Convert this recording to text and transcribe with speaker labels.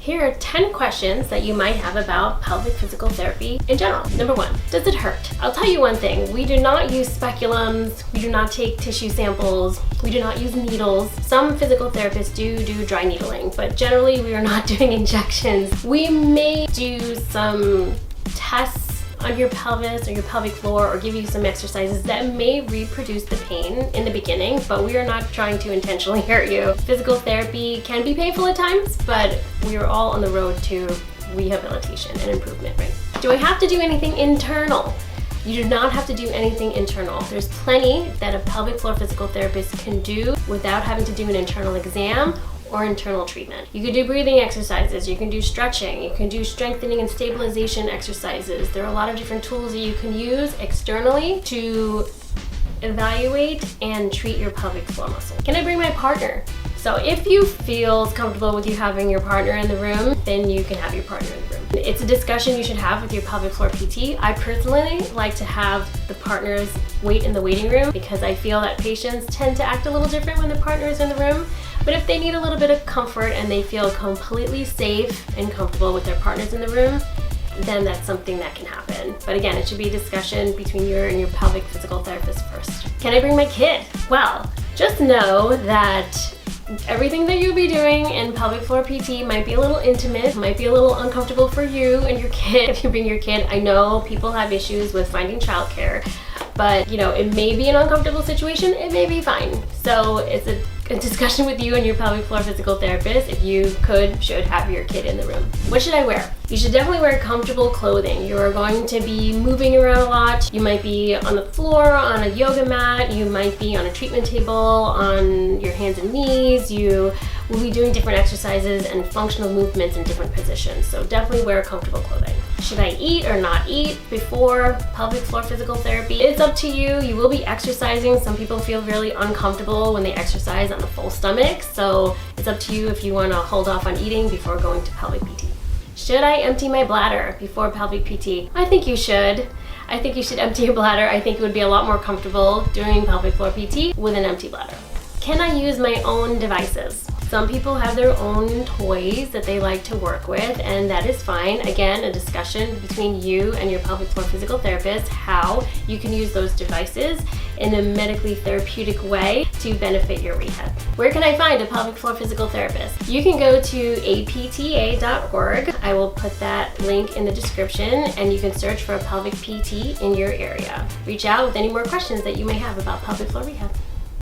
Speaker 1: Here are 10 questions that you might have about pelvic physical therapy in general. Number 1, does it hurt? I'll tell you one thing, we do not use speculums, we do not take tissue samples, we do not use needles. Some physical therapists do dry needling, but generally we are not doing injections. We may do some tests on your pelvis or your pelvic floor or give you some exercises that may reproduce the pain in the beginning, but we are not trying to intentionally hurt you. Physical therapy can be painful at times, but we are all on the road to rehabilitation and improvement, right? Do I have to do anything internal? You do not have to do anything internal. There's plenty that a pelvic floor physical therapist can do without having to do an internal exam or internal treatment. You can do breathing exercises, you can do stretching, you can do strengthening and stabilization exercises. There are a lot of different tools that you can use externally to evaluate and treat your pelvic floor muscle. Can I bring my partner? So if you feel comfortable with you having your partner in the room, then you can have your partner in the room. It's a discussion you should have with your pelvic floor PT. I personally like to have the partners wait in the waiting room because I feel that patients tend to act a little different when the partner is in the room. But if they need a little bit of comfort and they feel completely safe and comfortable with their partners in the room, then that's something that can happen. But again, it should be a discussion between you and your pelvic physical therapist first. Can I bring my kid? Well, just know that everything that you'll be doing in pelvic floor PT might be a little intimate, might be a little uncomfortable for you and your kid if you bring your kid. I know people have issues with finding childcare, but it may be an uncomfortable situation, it may be fine. So it's a discussion with you and your pelvic floor physical therapist if you should have your kid in the room. What should I wear? You should definitely wear comfortable clothing. You're going to be moving around a lot. You might be on the floor, on a yoga mat, you might be on a treatment table, on your hands and knees. You will be doing different exercises and functional movements in different positions. So definitely wear comfortable clothing. Should I eat or not eat before pelvic floor physical therapy? It's up to you. You will be exercising. Some people feel really uncomfortable when they exercise on a full stomach. So it's up to you if you want to hold off on eating before going to pelvic PT. Should I empty my bladder before pelvic PT? I think you should. I think you should empty your bladder. I think it would be a lot more comfortable doing pelvic floor PT with an empty bladder. Can I use my own devices? Some people have their own toys that they like to work with, and that is fine. Again, a discussion between you and your pelvic floor physical therapist, how you can use those devices in a medically therapeutic way to benefit your rehab. Where can I find a pelvic floor physical therapist? You can go to apta.org. I will put that link in the description, and you can search for a pelvic PT in your area. Reach out with any more questions that you may have about pelvic floor rehab.